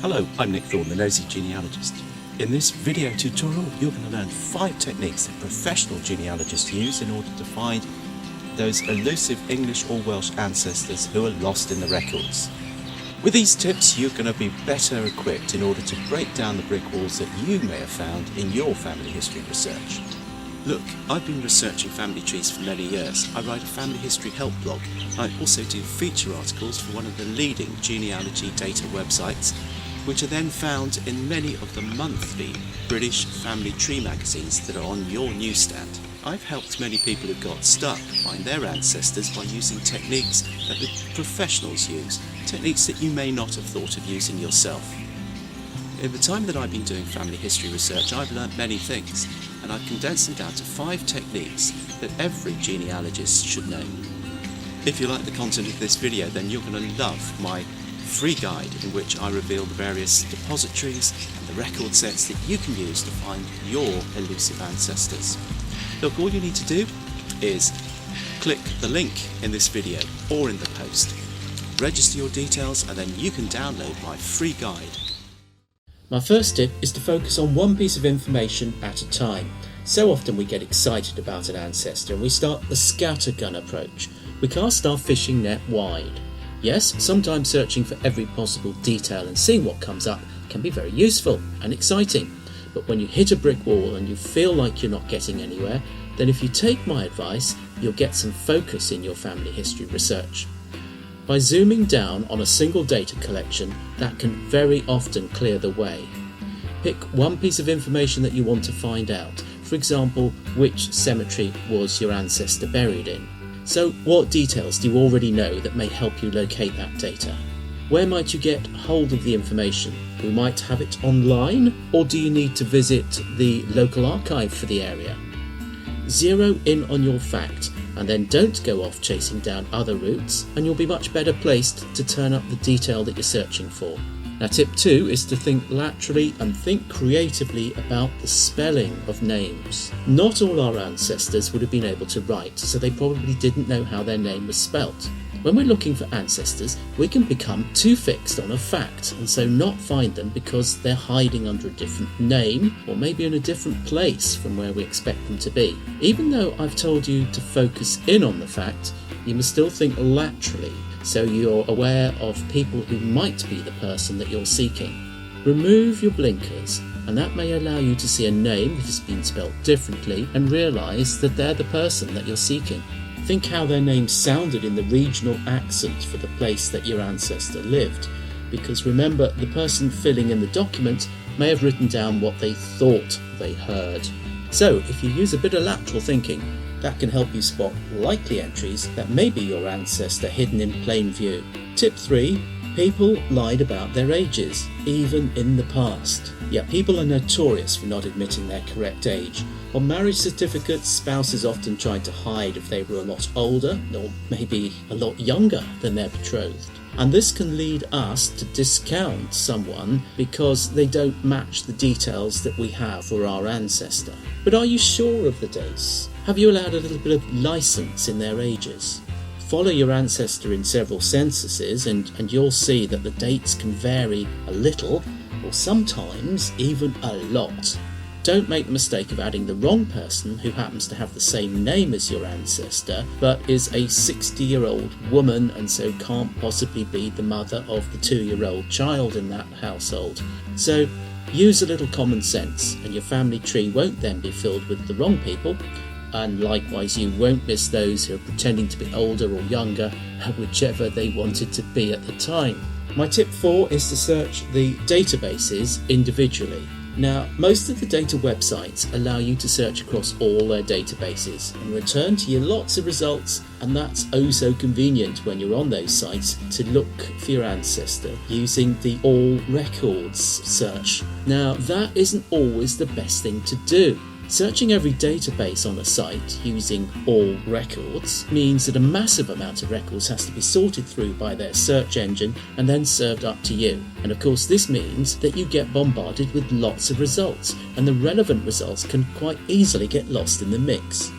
Hello, I'm Nick Thorne, the nosy genealogist. In this video tutorial, you're going to learn 5 techniques that professional genealogists use in order to find those elusive English or Welsh ancestors who are lost in the records. With these tips, you're going to be better equipped in order to break down the brick walls that you may have found in your family history research. Look, I've been researching family trees for many years. I write a family history help blog. I also do feature articles for one of the leading genealogy data websites, which are then found in many of the monthly British family tree magazines that are on your newsstand. I've helped many people who got stuck find their ancestors by using techniques that the professionals use, techniques that you may not have thought of using yourself. In the time that I've been doing family history research, I've learnt many things, and I've condensed them down to 5 techniques that every genealogist should know. If you like the content of this video, then you're going to love my free guide in which I reveal the various depositories and the record sets that you can use to find your elusive ancestors. Look, all you need to do is click the link in this video or in the post, register your details, and then you can download my free guide. My first tip is to focus on one piece of information at a time. So often we get excited about an ancestor and we start the scattergun approach. We cast our fishing net wide. Yes, sometimes searching for every possible detail and seeing what comes up can be very useful and exciting. But when you hit a brick wall and you feel like you're not getting anywhere, then if you take my advice, you'll get some focus in your family history research. By zooming down on a single data collection, that can very often clear the way. Pick one piece of information that you want to find out. For example, which cemetery was your ancestor buried in? So, what details do you already know that may help you locate that data? Where might you get hold of the information? We might have it online, or do you need to visit the local archive for the area? Zero in on your fact, and then don't go off chasing down other routes, and you'll be much better placed to turn up the detail that you're searching for. Now, tip 2 is to think laterally and think creatively about the spelling of names. Not all our ancestors would have been able to write, so they probably didn't know how their name was spelt. When we're looking for ancestors, we can become too fixed on a fact and so not find them because they're hiding under a different name or maybe in a different place from where we expect them to be. Even though I've told you to focus in on the fact, you must still think laterally so you're aware of people who might be the person that you're seeking. Remove your blinkers, and that may allow you to see a name that has been spelt differently and realise that they're the person that you're seeking. Think how their name sounded in the regional accent for the place that your ancestor lived, because remember, the person filling in the document may have written down what they thought they heard. So if you use a bit of lateral thinking, that can help you spot likely entries that may be your ancestor hidden in plain view. Tip 3. People lied about their ages, even in the past. Yeah, people are notorious for not admitting their correct age. On marriage certificates, spouses often tried to hide if they were a lot older or maybe a lot younger than their betrothed. And this can lead us to discount someone because they don't match the details that we have for our ancestor. But are you sure of the dates? Have you allowed a little bit of license in their ages? Follow your ancestor in several censuses and you'll see that the dates can vary a little or sometimes even a lot. Don't make the mistake of adding the wrong person who happens to have the same name as your ancestor but is a 60-year-old woman and so can't possibly be the mother of the 2-year-old child in that household. So use a little common sense and your family tree won't then be filled with the wrong people, and likewise you won't miss those who are pretending to be older or younger, whichever they wanted to be at the time. My tip 4 is to search the databases individually. Now, most of the data websites allow you to search across all their databases and return to you lots of results, and that's oh so convenient when you're on those sites to look for your ancestor using the all records search. Now, that isn't always the best thing to do. Searching every database on a site using all records means that a massive amount of records has to be sorted through by their search engine and then served up to you. And of course this means that you get bombarded with lots of results, and the relevant results can quite easily get lost in the mix.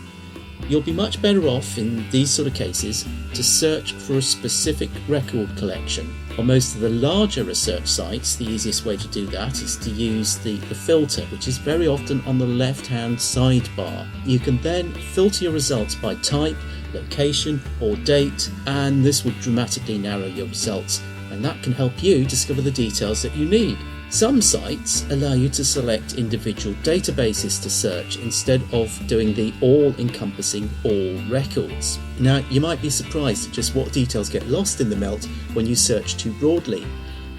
You'll be much better off in these sort of cases to search for a specific record collection. On most of the larger research sites, the easiest way to do that is to use the filter, which is very often on the left-hand sidebar. You can then filter your results by type, location or date, and this will dramatically narrow your results, and that can help you discover the details that you need. Some sites allow you to select individual databases to search instead of doing the all-encompassing all records. Now, you might be surprised at just what details get lost in the melt when you search too broadly.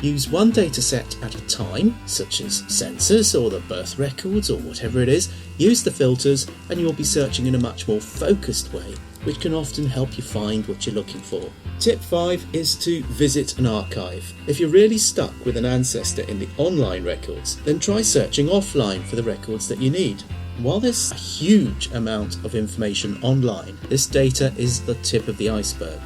Use one dataset at a time, such as census or the birth records or whatever it is. Use the filters and you'll be searching in a much more focused way, which can often help you find what you're looking for. Tip 5 is to visit an archive. If you're really stuck with an ancestor in the online records, then try searching offline for the records that you need. While there's a huge amount of information online, this data is the tip of the iceberg.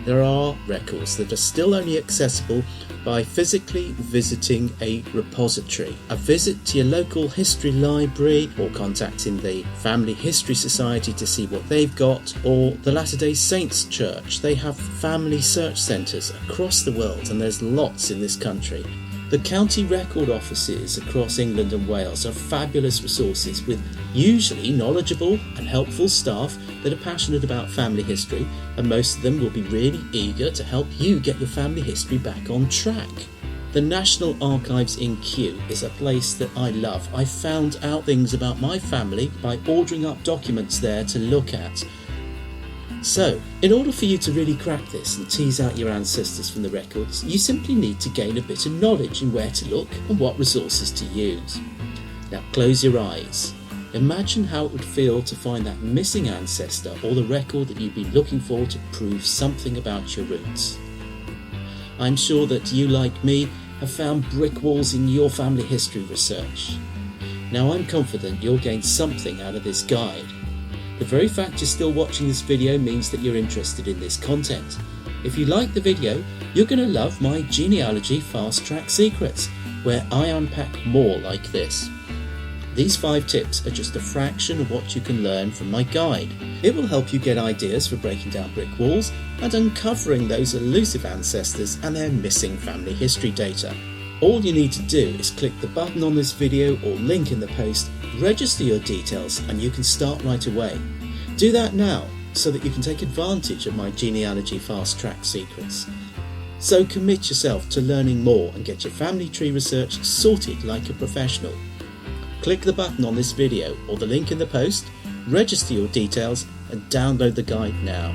There are records that are still only accessible by physically visiting a repository. A visit to your local history library, or contacting the Family History Society to see what they've got, or the Latter-day Saints Church. They have family search centres across the world, and there's lots in this country. The county record offices across England and Wales are fabulous resources with usually knowledgeable and helpful staff that are passionate about family history, and most of them will be really eager to help you get your family history back on track. The National Archives in Kew is a place that I love. I found out things about my family by ordering up documents there to look at. So, in order for you to really crack this and tease out your ancestors from the records, you simply need to gain a bit of knowledge in where to look and what resources to use. Now close your eyes. Imagine how it would feel to find that missing ancestor or the record that you've been looking for to prove something about your roots. I'm sure that you, like me, have found brick walls in your family history research. Now I'm confident you'll gain something out of this guide. The very fact you're still watching this video means that you're interested in this content. If you like the video, you're going to love my Genealogy Fast Track Secrets, where I unpack more like this. These 5 tips are just a fraction of what you can learn from my guide. It will help you get ideas for breaking down brick walls and uncovering those elusive ancestors and their missing family history data. All you need to do is click the button on this video or link in the post, register your details, and you can start right away. Do that now so that you can take advantage of my Genealogy Fast Track Secrets. So commit yourself to learning more and get your family tree research sorted like a professional. Click the button on this video or the link in the post, register your details and download the guide now.